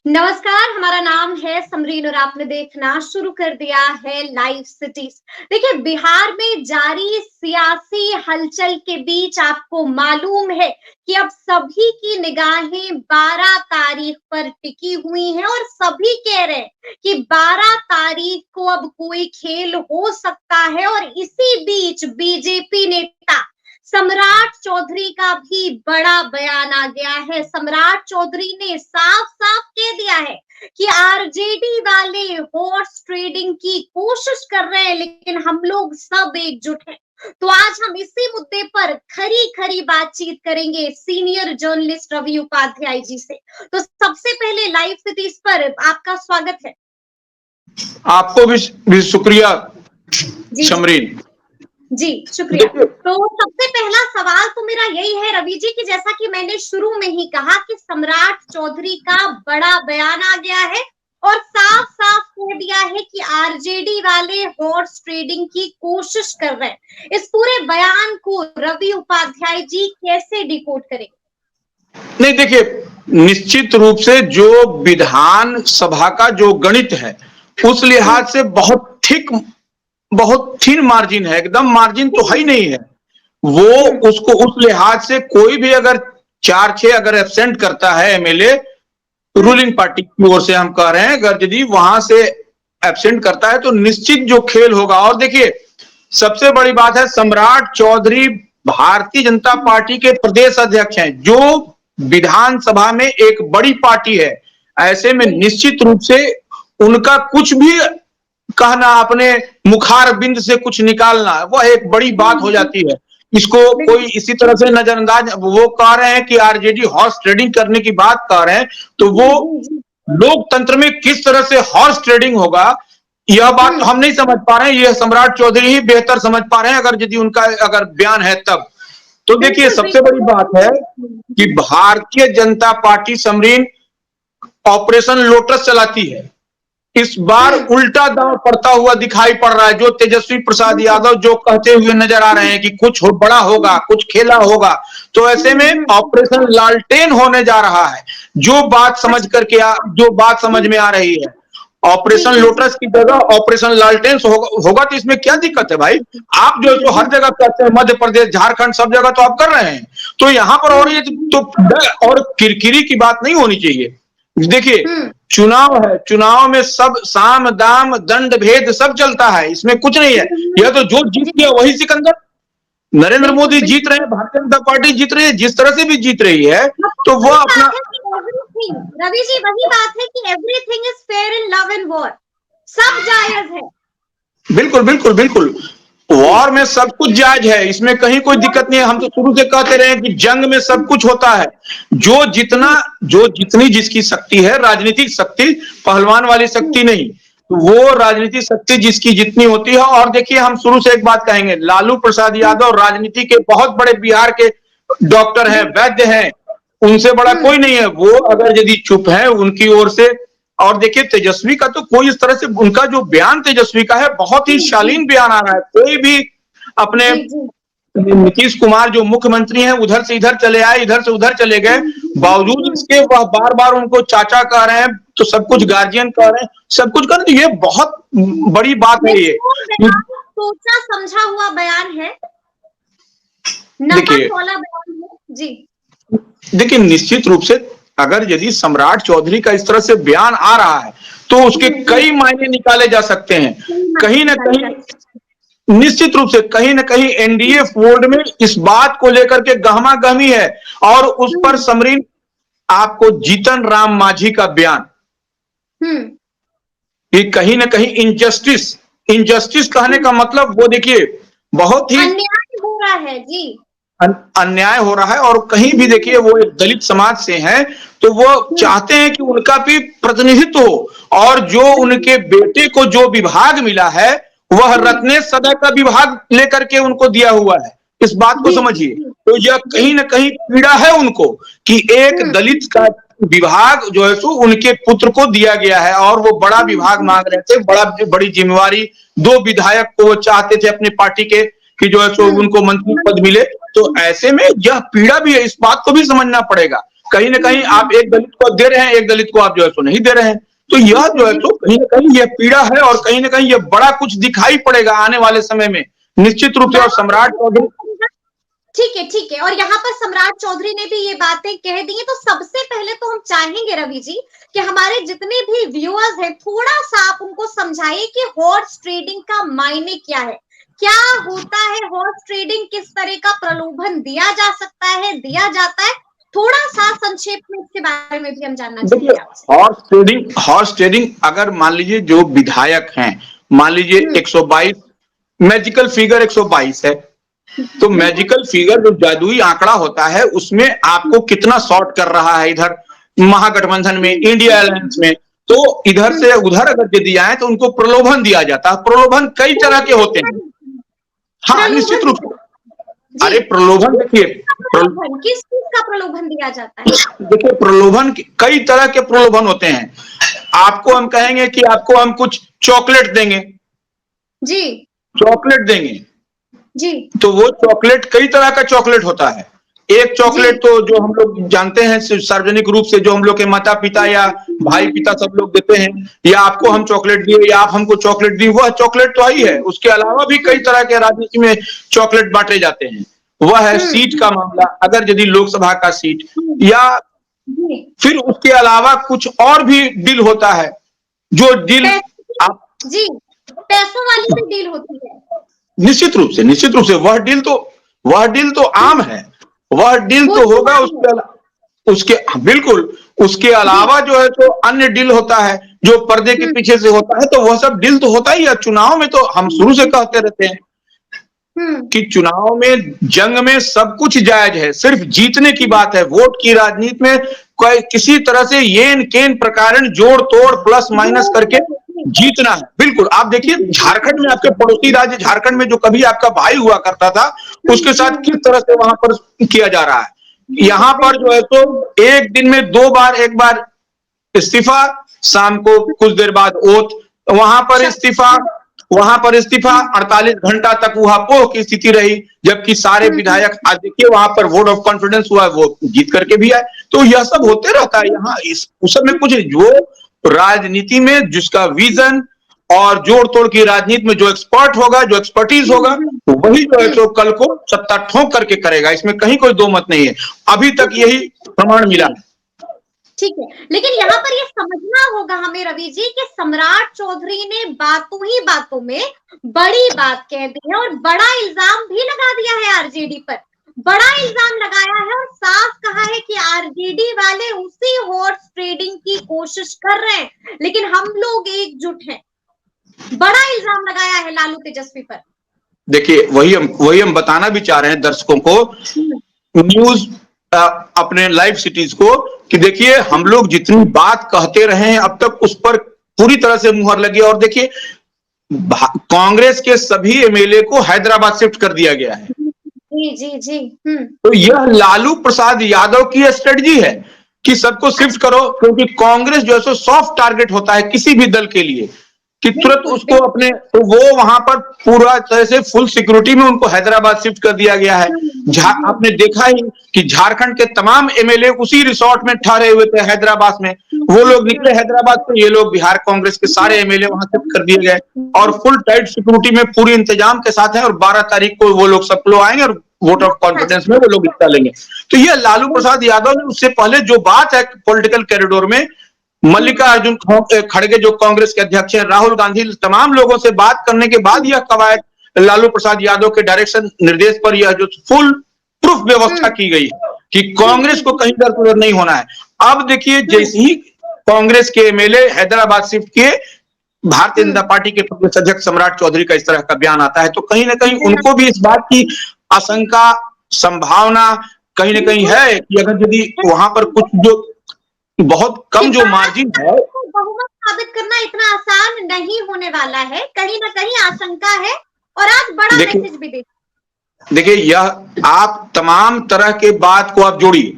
नमस्कार, हमारा नाम है समरीन और आपने देखना शुरू कर दिया है लाइव सिटीज। देखिए, बिहार में जारी सियासी हलचल के बीच आपको मालूम है कि अब सभी की निगाहें 12 तारीख पर टिकी हुई हैं और सभी कह रहे हैं कि 12 तारीख को अब कोई खेल हो सकता है। और इसी बीच बीजेपी नेता सम्राट चौधरी का भी बड़ा बयान आ गया है। सम्राट चौधरी ने साफ-साफ कह दिया है कि आरजेडी वाले हॉर्स ट्रेडिंग की कोशिश कर रहे हैं, लेकिन हम लोग सब एकजुट हैं। तो आज हम इसी मुद्दे पर खरी-खरी बातचीत करेंगे सीनियर जर्नलिस्ट रवि उपाध्याय जी से। तो सबसे पहले लाइव सिटीज पर आपका स्वागत है। आपको भी शुक्रिया समरीन जी, शुक्रिया। तो सबसे पहला सवाल तो मेरा यही है रवि जी कि जैसा कि मैंने शुरू में ही कहा कि सम्राट चौधरी का बड़ा बयान आ गया है और साफ-साफ कह दिया है कि आरजेडी वाले हॉर्स ट्रेडिंग की कोशिश कर रहे हैं। इस पूरे बयान को रवि उपाध्याय जी कैसे डिकोड करेंगे? नहीं, देखिए, निश्चित रूप से जो विधान सभा का जो गणित है उस लिहाज से बहुत थिन मार्जिन है, एकदम मार्जिन तो है ही नहीं है। वो उसको उस लिहाज से कोई भी अगर 4-6 अगर एब्सेंट करता है एमएलए, रूलिंग पार्टी की ओर से हम कह रहे हैं, अगर यदि वहां से एब्सेंट करता है तो निश्चित जो खेल होगा। और देखिए, सबसे बड़ी बात है, सम्राट चौधरी भारतीय जनता पार्टी के प्रदेश अध्यक्ष हैं, जो विधानसभा में एक बड़ी पार्टी है। ऐसे में निश्चित रूप से उनका कुछ भी कहना, अपने मुखार बिंद से कुछ निकालना, वह एक बड़ी बात हो जाती है। इसको कोई इसी तरह से नजरअंदाज, वो कह रहे हैं कि आरजेडी हॉर्स ट्रेडिंग करने की बात कर रहे हैं, तो वो लोकतंत्र में किस तरह से हॉर्स ट्रेडिंग होगा, यह बात तो हम नहीं समझ पा रहे हैं। यह सम्राट चौधरी ही बेहतर समझ पा रहे हैं, अगर यदि उनका अगर बयान है तब। तो देखिए, सबसे बड़ी बात है कि Bharatiya Janata party Samreen operation lotus चलाती है। इस बार उल्टा दांव पड़ता हुआ दिखाई पड़ रहा है। जो तेजस्वी प्रसाद यादव जो कहते हुए नजर आ रहे हैं कि कुछ बड़ा होगा, कुछ खेला होगा, तो ऐसे में ऑपरेशन लालटेन होने जा रहा है। जो बात समझ में आ रही है, ऑपरेशन लोटस की जगह ऑपरेशन लालटेन होगा तो इसमें क्या दिक्कत है भाई? आप जो हर जगह कहते हैं, मध्य प्रदेश, झारखंड, सब जगह तो आप कर रहे हैं, तो यहां पर और ये तो और किरकिरी की बात नहीं होनी चाहिए। देखिए, चुनाव है, चुनाव में सब साम दाम दंड भेद सब चलता है, इसमें कुछ नहीं है। यह तो जो जीत गया वही सिकंदर। नरेंद्र मोदी जीत रहे हैं, भारतीय जनता पार्टी जीत रही है, जिस तरह से भी जीत रही है, तो वो अपना। रवि जी, वही बात है कि everything is fair in love and war, सब जायज है। बिल्कुल बिल्कुल बिल्कुल, वॉर में सब कुछ जायज है, इसमें कहीं कोई दिक्कत नहीं है। हम तो शुरू से कहते रहे कि जंग में सब कुछ होता है। जो जितनी जिसकी शक्ति है, राजनीतिक शक्ति, पहलवान वाली शक्ति नहीं, तो वो राजनीतिक शक्ति जिसकी जितनी होती है। और देखिए, हम शुरू से एक बात कहेंगे, लालू प्रसाद यादव राजनीति के बहुत बड़े बिहार के डॉक्टर हैं, वैद्य हैं, उनसे बड़ा कोई नहीं है। वो अगर यदि चुप है उनकी ओर से। और देखिए, तेजस्वी का तो कोई इस तरह से, उनका जो बयान तेजस्वी का है बहुत ही शालीन बयान आ रहा है। कोई भी अपने नीतीश कुमार जो मुख्यमंत्री हैं, उधर से इधर चले आए, इधर से उधर चले गए, बावजूद इसके वह बार बार उनको चाचा कह रहे हैं, तो सब कुछ गार्जियन कह रहे हैं, सब कुछ कर रहे हैं। ये बहुत बड़ी बात है। ये सोचा समझा हुआ बयान है, नमक वाला बयान है जी। देखिए, निश्चित रूप से अगर यदि सम्राट चौधरी का इस तरह से बयान आ रहा है तो उसके कई मायने निकाले जा सकते हैं। कहीं ना कहीं, निश्चित रूप से कहीं ना कहीं एनडीए फोल्ड में इस बात को लेकर के गहमा गहमी है। और उस पर समरीन, आपको जीतन राम मांझी का बयान, ये कहीं ना कहीं इनजस्टिस कहने का मतलब, वो देखिए बहुत ही अन्याय हो रहा है जी, अन्याय हो रहा है। और कहीं भी देखिए, वो एक दलित समाज से हैं, तो वो चाहते हैं कि उनका भी प्रतिनिधित्व हो। और जो उनके बेटे को जो विभाग मिला है, वह रत्नेश सदा का विभाग लेकर के उनको दिया हुआ है। इस बात को समझिए। तो यह कहीं ना कहीं पीड़ा है उनको कि एक दलित का विभाग जो है सो उनके पुत्र को दिया गया है, और वो बड़ा विभाग मांग रहे थे, बड़ी जिम्मेवारी। 2 विधायक को वो चाहते थे अपनी पार्टी के कि जो है सो उनको मंत्री पद मिले। तो ऐसे में यह पीड़ा भी है, इस बात को भी समझना पड़ेगा। कहीं ना कहीं आप एक दलित को दे रहे हैं, एक दलित को आप जो है सो नहीं दे रहे हैं। तो यह जो है तो कहीं ना कहीं यह पीड़ा है और कहीं ना कहीं यह बड़ा कुछ दिखाई पड़ेगा आने वाले समय में निश्चित रूप से। और सम्राट चौधरी, ठीक है। और यहाँ पर सम्राट चौधरी ने भी ये बातें कह दी हैं। तो सबसे पहले तो हम चाहेंगे रवि जी कि हमारे जितने भी व्यूअर्स हैं थोड़ा सा आप उनको समझाइए कि हॉर्स ट्रेडिंग का मायने क्या है, क्या होता है हॉर्स ट्रेडिंग, किस तरह का प्रलोभन दिया जा सकता है, दिया जाता है, थोड़ा सा संक्षेप में इसके बारे में भी हम जानना चाहेंगे आपसे। हॉर्स ट्रेडिंग अगर मान लीजिए जो विधायक हैं, मान लीजिए 122 मैजिकल फिगर 122 है, तो मैजिकल फिगर जो जादुई आंकड़ा होता है उसमें आपको कितना शॉर्ट कर रहा है इधर महागठबंधन में, इंडिया अलायंस में, तो इधर से उधर अगर यदि आए तो उनको प्रलोभन दिया जाता है। प्रलोभन कई तरह के होते हैं। हाँ, निश्चित रूप से। अरे प्रलोभन देखिए, किस चीज का प्रलोभन दिया जाता है? देखिए प्रलोभन कई तरह के प्रलोभन होते हैं। आपको हम कहेंगे कि आपको हम कुछ चॉकलेट देंगे जी, चॉकलेट देंगे जी, तो वो चॉकलेट कई तरह का चॉकलेट होता है। एक चॉकलेट तो जो हम लोग जानते हैं सार्वजनिक रूप से जो हम लोग के माता पिता या भाई पिता सब लोग देते हैं, या आपको हम चॉकलेट दिए या आप हमको चॉकलेट दिए, वह चॉकलेट तो ही है। उसके अलावा भी कई तरह के राजनीति में चॉकलेट बांटे जाते हैं। वह है सीट का मामला, अगर यदि लोकसभा का सीट, या फिर उसके अलावा कुछ और भी डील होता है। जो डील आप जी, पैसों वाली भी डील होती है। निश्चित रूप से वह डील तो आम है, वह डील तो होगा। उसके बिल्कुल उसके अलावा जो है तो अन्य डील होता है जो पर्दे के पीछे से होता है, तो वह सब डील तो होता ही है। चुनाव में तो हम शुरू से कहते रहते हैं कि चुनाव में, जंग में सब कुछ जायज है, सिर्फ जीतने की बात है। वोट की राजनीति में कोई किसी तरह से येन केन प्रकार जोड़ तोड़ प्लस माइनस करके जीतना है। बिल्कुल, आप देखिए झारखंड में, आपके पड़ोसी राज्य झारखंड में जो कभी आपका भाई हुआ करता था, उसके साथ किस तरह से वहां पर किया जा रहा है। यहाँ पर जो है तो एक दिन में 2 बार, एक बार इस्तीफा, शाम को कुछ देर बाद ओथ, वहां पर इस्तीफा 48 घंटा तक वहां की स्थिति रही, जबकि सारे विधायक आज देखिए वहां पर वोट ऑफ कॉन्फिडेंस हुआ, वो जीत करके भी आए। तो यह सब होते रहता है यहाँ। उस सब में कुछ जो राजनीति में जिसका विजन और जोड़ तोड़ की राजनीति में जो एक्सपर्ट होगा, जो एक्सपर्टीज होगा, वही जो है तो कल को सत्ता ठोंक करके करेगा। इसमें कहीं कोई दो मत नहीं है। अभी तक यही प्रमाण मिला है। ठीक है, लेकिन यहाँ पर ये समझना होगा हमें रवि जी कि सम्राट चौधरी ने बातों ही बातों में बड़ी बात कह दी है और बड़ा इल्जाम भी लगा दिया है आरजेडी पर। बड़ा इल्जाम लगाया है और साफ कहा है कि आरजेडी वाले उसी हॉर्स ट्रेडिंग की कोशिश कर रहे हैं, लेकिन हम लोग एकजुट हैं। बड़ा इल्जाम लगाया है लालू तेजस्वी पर। देखिए वही हम बताना भी चाह रहे हैं दर्शकों को, न्यूज अपने लाइव सिटीज को, कि देखिए हम लोग जितनी बात कहते रहे हैं अब तक उस पर पूरी तरह से मुहर लगी। और देखिए कांग्रेस के सभी एमएलए को हैदराबाद शिफ्ट कर दिया गया है। जी। तो यह लालू प्रसाद यादव की स्ट्रेटजी है कि सबको शिफ्ट करो, क्योंकि कांग्रेस जो है सो सॉफ्ट टारगेट होता है किसी भी दल के लिए, कि तुरंत उसको अपने, तो वो वहां पर पूरा तरह से फुल सिक्योरिटी में उनको हैदराबाद शिफ्ट कर दिया गया है। आपने देखा ही कि झारखंड के तमाम एमएलए उसी रिसोर्ट में ठहरे हुए थे हैदराबाद में। वो लोग निकले हैदराबाद से, ये लोग बिहार कांग्रेस के सारे एमएलए वहां शिफ्ट कर दिए गए और फुल टाइट सिक्योरिटी में पूरी इंतजाम के साथ है। और 12 तारीख को वो लोग सब लोग आएंगे और वोट ऑफ कॉन्फिडेंस में वो लोग हिस्सा लेंगे। तो ये लालू प्रसाद यादव ने उससे पहले जो बात है पॉलिटिकल कॉरिडोर में, मल्लिकार्जुन खड़गे जो कांग्रेस के अध्यक्ष हैं, राहुल गांधी, तमाम लोगों से बात करने के बाद यह कवायद लालू प्रसाद यादव के डायरेक्शन निर्देश पर यह जो फुल प्रूफ व्यवस्था की गई है कि कांग्रेस को कहीं दर उधर नहीं होना है। अब देखिए जैसे ही कांग्रेस के एमएलए हैदराबाद शिफ्ट किए, भारतीय जनता पार्टी के प्रदेश अध्यक्ष सम्राट चौधरी का इस तरह का बयान आता है, तो कहीं ना कहीं उनको भी इस बात की आशंका, संभावना कहीं ना कहीं है कि अगर यदि वहां पर कुछ जो बहुत कम जो मार्जिन है, बहुमत साबित करना इतना आसान नहीं होने वाला है, कहीं ना कहीं आशंका है। और आज बड़ा मैसेज भी देखिए यह आप तमाम तरह के बात को आप जोड़िए।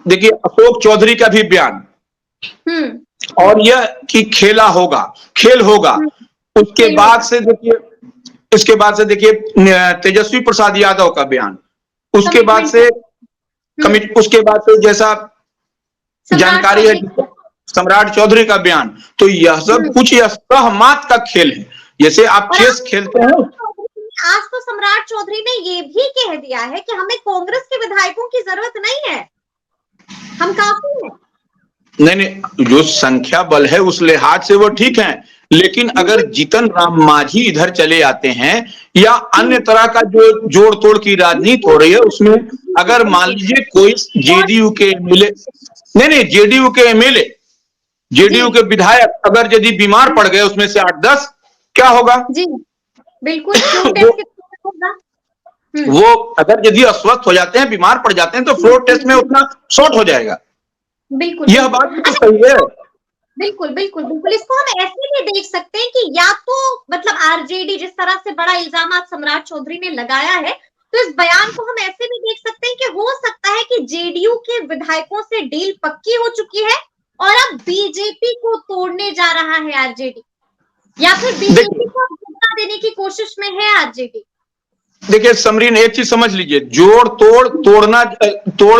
देखिए अशोक चौधरी का भी बयान, और यह कि खेल होगा। उसके बाद से देखिए तेजस्वी प्रसाद यादव का बयान, उसके बाद से कमिटी, उसके बाद से जैसा जानकारी है सम्राट चौधरी का बयान, तो यह सब कुछ यह सहमत का खेल है। जैसे आप चेस खेलते हैं, आज तो सम्राट चौधरी ने ये भी कह दिया है कि हमें कांग्रेस के विधायकों की जरूरत नहीं है, हम काफी हैं। नहीं, जो संख्या बल है उस लिहाज से वो ठीक है, लेकिन अगर जीतन राम मांझी इधर चले आते हैं या अन्य तरह का जो जोड़ तोड़ की राजनीति हो रही है उसमें अगर मान लीजिए कोई जेडीयू के एमएलए, नहीं जेडीयू के एमएलए, जेडीयू के विधायक अगर यदि बीमार पड़ गए उसमें से 8-10, क्या होगा? जी बिल्कुल। वो अगर यदि अस्वस्थ हो जाते हैं, बीमार पड़ जाते हैं, तो फ्लोर टेस्ट में उतना शॉर्ट हो जाएगा। बिल्कुल, यह बात तो सही है। बिल्कुल बिल्कुल बिल्कुल। इसको हम ऐसे भी देख सकते हैं कि या तो मतलब आरजेडी जिस तरह से बड़ा इल्जाम आज सम्राट चौधरी ने लगाया है, तो इस बयान को हम ऐसे भी देख सकते हैं कि हो सकता है कि जेडीयू के विधायकों से डील पक्की हो चुकी है और अब बीजेपी को तोड़ने जा रहा है आरजेडी, या फिर बीजेपी को धोखा देने की कोशिश में है आरजेडी। देखिए समरीन, एक चीज समझ लीजिए, तोड़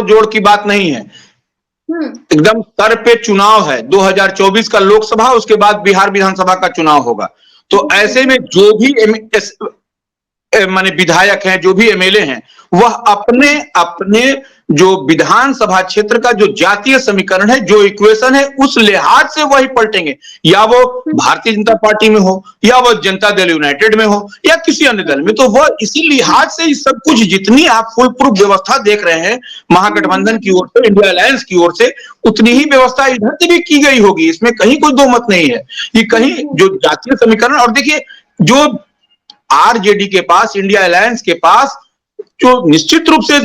जोड़ की बात नहीं है, एकदम सर पे चुनाव है। 2024 का लोकसभा, उसके बाद बिहार विधानसभा का चुनाव होगा। तो ऐसे में जो भी माने विधायक हैं, जो भी एमएलए हैं, वह अपने अपने जो विधानसभा क्षेत्र का जो जातीय समीकरण है, जो इक्वेशन है, उस लिहाज से वही पलटेंगे, या वो भारतीय जनता पार्टी में हो, या वो जनता दल यूनाइटेड में हो, या किसी अन्य दल में, तो वह इसी लिहाज से सब कुछ, जितनी आप फुल प्रूफ व्यवस्था देख रहे हैं महागठबंधन की ओर से, इंडिया अलायंस की ओर से, उतनी ही व्यवस्था इधर से भी की गई होगी। इसमें कहीं कोई दो मत नहीं है कि कहीं जो जातीय समीकरण, और देखिए जो आरजेडी के पास, इंडिया अलायंस के पास जो निश्चित रूप से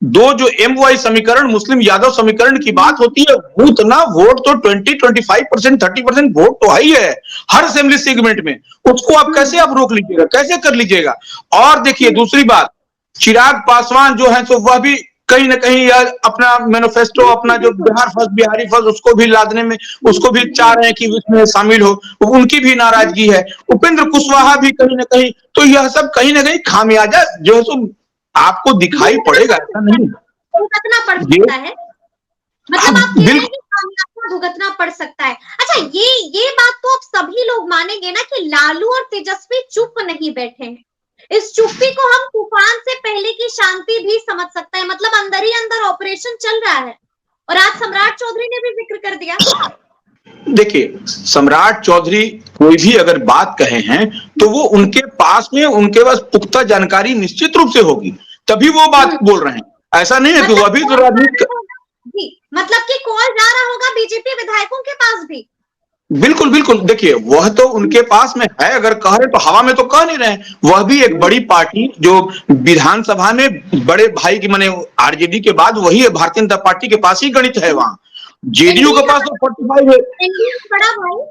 दो जो एमवाई समीकरण, मुस्लिम यादव समीकरण की बात होती है, उतना वोट तो 20-25%, 30% वोट तो ही है हर असेंबली सेगमेंट में। उसको आप कैसे आप रोक लीजिएगा, कैसे कर लीजिएगा? और देखिए दूसरी बात, चिराग पासवान जो है तो वह भी कहीं ना कहीं अपना मैनिफेस्टो, अपना जो बिहार फर्स्ट, बिहारी फर्स्ट, उसको भी लादने में, उसको भी चाह रहे हैं कि उसमें शामिल हो, उनकी भी नाराजगी है। उपेंद्र कुशवाहा भी कहीं ना कहीं, तो यह सब कहीं ना कहीं खामियाजा जो है सो आपको दिखाई पड़ेगा, ऐसा नहीं भुगतना पड़ सकता है, मतलब आप कह रहे हैं कि खामियाजा भुगतना पड़ सकता है। अच्छा, ये बात तो आप सभी लोग मानेंगे ना कि लालू और तेजस्वी चुप नहीं बैठे हैं। इस चुप्पी को हम तूफान से पहले की शांति भी समझ सकते हैं, मतलब अंदर ही अंदर ऑपरेशन चल रहा है, और आज सम्राट चौधरी ने भी जिक्र कर दिया। देखिए सम्राट चौधरी कोई भी अगर बात कहे हैं तो वो उनके पास में, उनके पास पुख्ता जानकारी निश्चित रूप से होगी, तभी वो बात बोल रहे हैं। ऐसा नहीं है कि वो अभी तो राजनीति, मतलब कि कॉल जा रहा होगा बीजेपी विधायकों के पास भी। बिल्कुल बिल्कुल, देखिए वह तो उनके पास में है, अगर कह रहे तो हवा में तो कह नहीं रहे। वह भी एक बड़ी पार्टी जो विधानसभा में बड़े भाई की, माने आरजेडी के बाद वही है, भारतीय जनता पार्टी के पास ही गणित है। वहां जेडीयू के पास तो 45 है, बड़ा भाई।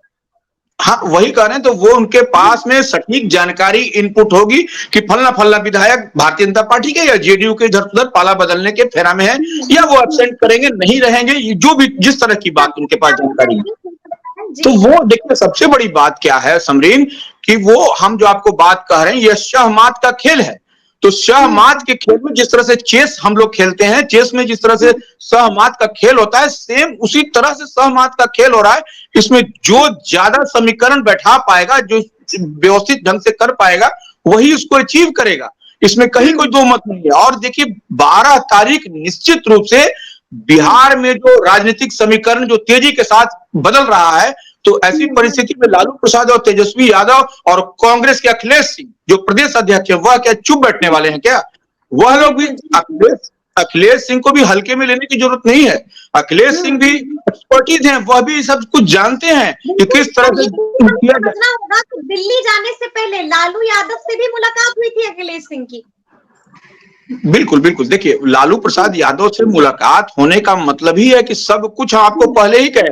हाँ वही कह रहे हैं, तो वो उनके पास में सटीक जानकारी इनपुट होगी कि फलना फलना विधायक भारतीय जनता पार्टी के या जेडीयू के इधर उधर पाला बदलने के फेरा में है, या वो एब्सेंट करेंगे, नहीं रहेंगे, जो भी जिस तरह की बात उनके पास जानकारी है। तो वो देखिए सबसे बड़ी बात क्या है समरीन, कि वो हम जो आपको बात कह रहे हैं, यह शहमात का खेल है। तो शहमात के खेल में जिस तरह से चेस हम लोग खेलते हैं, चेस में जिस तरह से सहमात का खेल होता है, सेम उसी तरह से सहमात का खेल हो रहा है। इसमें जो ज्यादा समीकरण बैठा पाएगा, जो व्यवस्थित ढंग से कर पाएगा, वही उसको अचीव करेगा। इसमें कहीं कोई दो मत नहीं है। और देखिए 12 तारीख निश्चित रूप से बिहार में जो राजनीतिक समीकरण जो तेजी के साथ बदल रहा है, तो ऐसी परिस्थिति में लालू प्रसाद और तेजस्वी यादव और कांग्रेस के अखिलेश सिंह जो प्रदेश अध्यक्ष है, वह क्या चुप बैठने वाले हैं क्या? वह लोग भी, अखिलेश सिंह को भी हल्के में लेने की जरूरत नहीं है। अखिलेश सिंह भी एक्सपर्टीज हैं, वह भी सब कुछ जानते हैं कि किस तरह से किया जाए। दिल्ली जाने से पहले लालू यादव से भी मुलाकात हुई थी अखिलेश सिंह की। बिल्कुल बिल्कुल, देखिए लालू प्रसाद यादव से मुलाकात होने का मतलब ही है कि सब कुछ हम आपको पहले ही कहे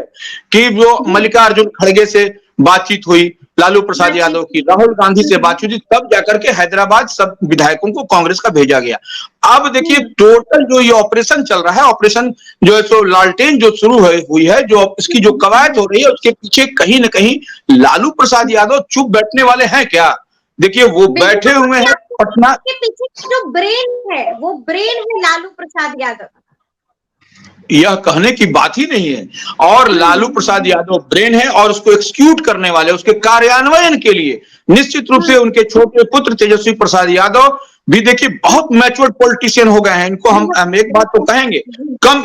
कि जो मल्लिकार्जुन खड़गे से बातचीत हुई, लालू प्रसाद यादव की राहुल गांधी से बातचीत हुई, तब जाकर के हैदराबाद सब विधायकों को कांग्रेस का भेजा गया। अब देखिए टोटल जो ये ऑपरेशन चल रहा है, ऑपरेशन जो है सो लालटेन जो शुरू हुई है, जो इसकी जो कवायद हो रही है, उसके पीछे कहीं ना कहीं लालू प्रसाद यादव चुप बैठने वाले हैं क्या? देखिए वो बैठे हुए हैं पटना के पीछे जो ब्रेन है, वो ब्रेन है लालू प्रसाद यादव। यह कहने की बात ही नहीं है। और लालू प्रसाद यादव ब्रेन है और उसको एक्सिक्यूट करने वाले, उसके कार्यान्वयन के लिए निश्चित रूप से उनके छोटे पुत्र तेजस्वी प्रसाद यादव भी देखिए बहुत मैच्योर्ड पॉलिटिशियन हो गए हैं। इनको हम एक बात तो कहेंगे,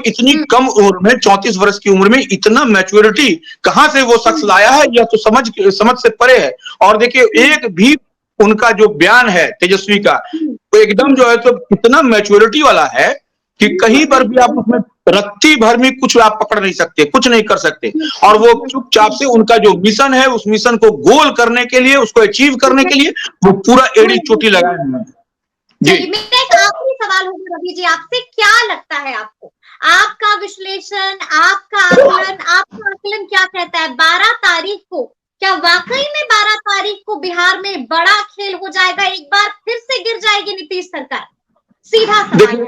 इतनी कम उम्र में 34 वर्ष की उम्र में इतना मैच्योरिटी कहां से वो शख्स लाया है, यह तो समझ से परे है। और देखिए एक भी उनका जो बयान है तेजस्वी का, तो एकदम जो है तो इतना मैच्योरिटी वाला है कि कहीं पर भी आप उसमें रत्ती भर में कुछ आप पकड़ नहीं सकते, कुछ नहीं कर सकते। और वो चुपचाप से उनका जो मिशन है, उस मिशन को गोल करने के लिए, उसको अचीव करने के लिए वो पूरा एड़ी चोटी लगाए हुए हैं। जी, मेरा एक आखिरी सवाल होगा रवि जी आपसे, क्या लगता है आपको, आपका विश्लेषण, आपका आकलन क्या कहता है 12 तारीख को, क्या वाकई में 12 तारीख को बिहार में बड़ा खेल हो जाएगा, एक बार फिर से गिर जाएगी नीतीश सरकार? सीधा सवाल।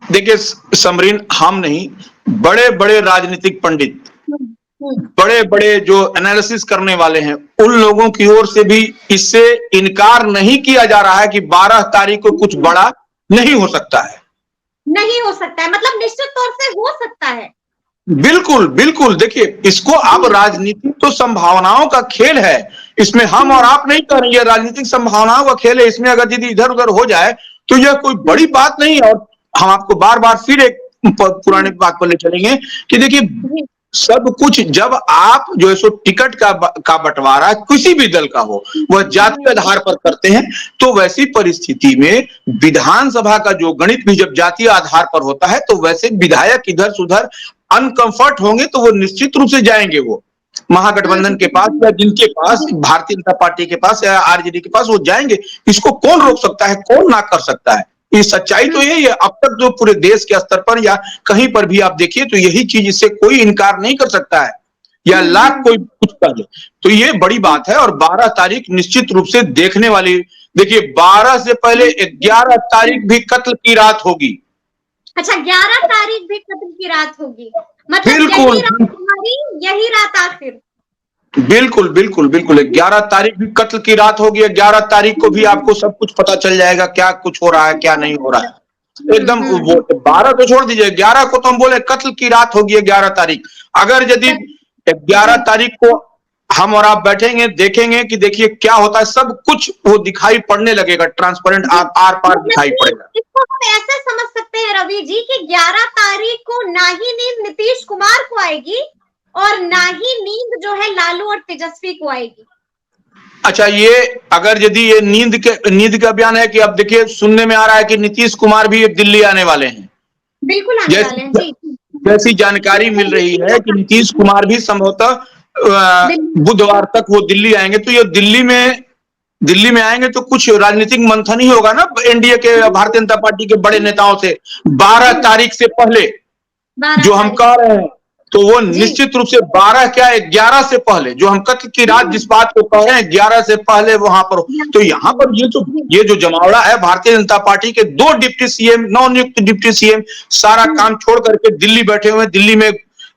देखिए समरीन, हम नहीं, बड़े बड़े राजनीतिक पंडित, बड़े बड़े जो एनालिसिस करने वाले हैं, उन लोगों की ओर से भी इससे इनकार नहीं किया जा रहा है कि 12 तारीख को कुछ बड़ा नहीं हो सकता है। नहीं हो सकता है मतलब निश्चित तौर से हो सकता है। बिल्कुल बिल्कुल, देखिए इसको अब राजनीति तो संभावनाओं का खेल है, इसमें हम और आप नहीं कर रहे, ये राजनीतिक संभावनाओं का खेल है। इसमें अगर यदि इधर उधर हो जाए तो यह कोई बड़ी बात नहीं है। और हम आपको बार बार फिर एक पुराने बात पर ले चलेंगे कि देखिए सब कुछ जब आप जो है सो टिकट का बंटवारा किसी भी दल का हो, वह जाति आधार पर करते हैं, तो वैसी परिस्थिति में विधानसभा का जो गणित भी जब जातीय आधार पर होता है, तो वैसे विधायक इधर से उधर अनकंफर्ट होंगे तो वो निश्चित रूप से जाएंगे, वो महागठबंधन के पास या जिनके पास, भारतीय जनता पार्टी के पास या आरजेडी के पास, वो जाएंगे। इसको कौन रोक सकता है, कौन ना कर सकता है? ये सच्चाई तो यही है। अब तक जो पूरे देश के स्तर पर या कहीं पर भी आप देखिए तो यही चीज, इससे कोई इनकार नहीं कर सकता है, या लाख कोई कुछ कर ले। तो ये बड़ी बात है। और 12 तारीख निश्चित रूप से देखने वाली, देखिए 12 से पहले 11 तारीख भी कत्ल की रात होगी। अच्छा, 11 तारीख भी कत्ल की रात होगी, मतलब बिल्कुल, यही रात आखिर। बिल्कुल बिल्कुल बिल्कुल, 11 तारीख भी कत्ल की रात होगी। 11 तारीख को भी आपको सब कुछ पता चल जाएगा, क्या कुछ हो रहा है, क्या नहीं हो रहा है। एकदम वो 12 तो छोड़ दीजिए, 11 को तो हम बोले कत्ल की रात होगी 11 तारीख। अगर यदि 11 तारीख को हम और आप बैठेंगे, देखेंगे कि देखिए क्या होता है, सब कुछ वो दिखाई पड़ने लगेगा, ट्रांसपेरेंट, आर पार दिखाई पड़ेगा। इसको हम ऐसे समझ सकते हैं रवि जी कि 11 तारीख को ना ही नींद नीतीश कुमार को आएगी और ना ही नींद जो है लालू और तेजस्वी को आएगी। अच्छा, ये अगर यदि ये नींद का बयान है कि अब देखिए सुनने में आ रहा है कि नीतीश कुमार भी दिल्ली आने वाले हैं। बिल्कुल आने वाले हैं जी। जैसी जानकारी मिल रही है कि नीतीश कुमार भी संभवतः बुधवार तक वो दिल्ली आएंगे। तो ये दिल्ली में आएंगे तो कुछ राजनीतिक मंथन ही होगा ना एनडीए के, भारतीय जनता पार्टी के बड़े नेताओं से 12 तारीख से पहले जो हम कह रहे हैं। तो वो निश्चित रूप से 12 क्या 11 से पहले, जो हम कत्ल की रात जिस बात को कह रहे हैं, 11 से पहले वहां पर। तो यहाँ पर ये जो जमावड़ा है भारतीय जनता पार्टी के 2 डिप्टी सीएम, नवनियुक्त डिप्टी सीएम सारा काम छोड़ करके दिल्ली बैठे हुए, दिल्ली में,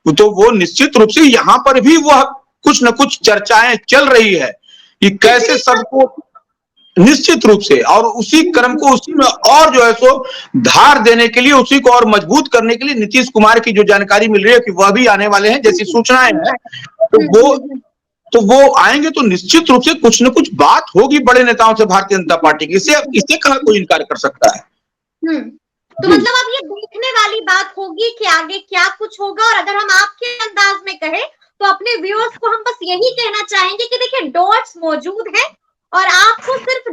तो वो निश्चित रूप से यहाँ पर भी वह कुछ न कुछ चर्चाएं चल रही है कि कैसे सबको निश्चित रूप से, और उसी क्रम को उसी में और जो है सो धार देने के लिए, उसी को और मजबूत करने के लिए नीतीश कुमार की जो जानकारी मिल रही है कि वह भी आने वाले हैं जैसी सूचनाएं हैं, तो वो आएंगे तो निश्चित रूप से कुछ न कुछ बात होगी बड़े नेताओं से भारतीय जनता पार्टी की। इसे कहाँ कोई इनकार कर सकता है। तो मतलब अब ये देखने वाली बात होगी कि आगे क्या कुछ होगा। और अगर हम आपके अंदाज में कहें तो अपने व्यूअर्स को हम बस यही कहना चाहेंगे कि देखिए डॉट्स मौजूद है और आपको सिर्फ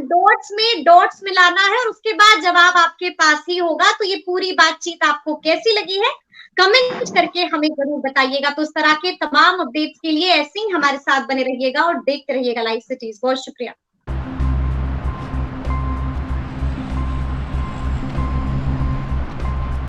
डॉट्स मिलाना है और उसके बाद जवाब आपके पास ही होगा। तो ये पूरी बातचीत आपको कैसी लगी है कमेंट करके हमें जरूर बताइएगा। तो इस तरह के तमाम अपडेट्स के लिए ऐसे ही हमारे साथ बने रहिएगा और देखते रहिएगा लाइव सिटीज। बहुत शुक्रिया।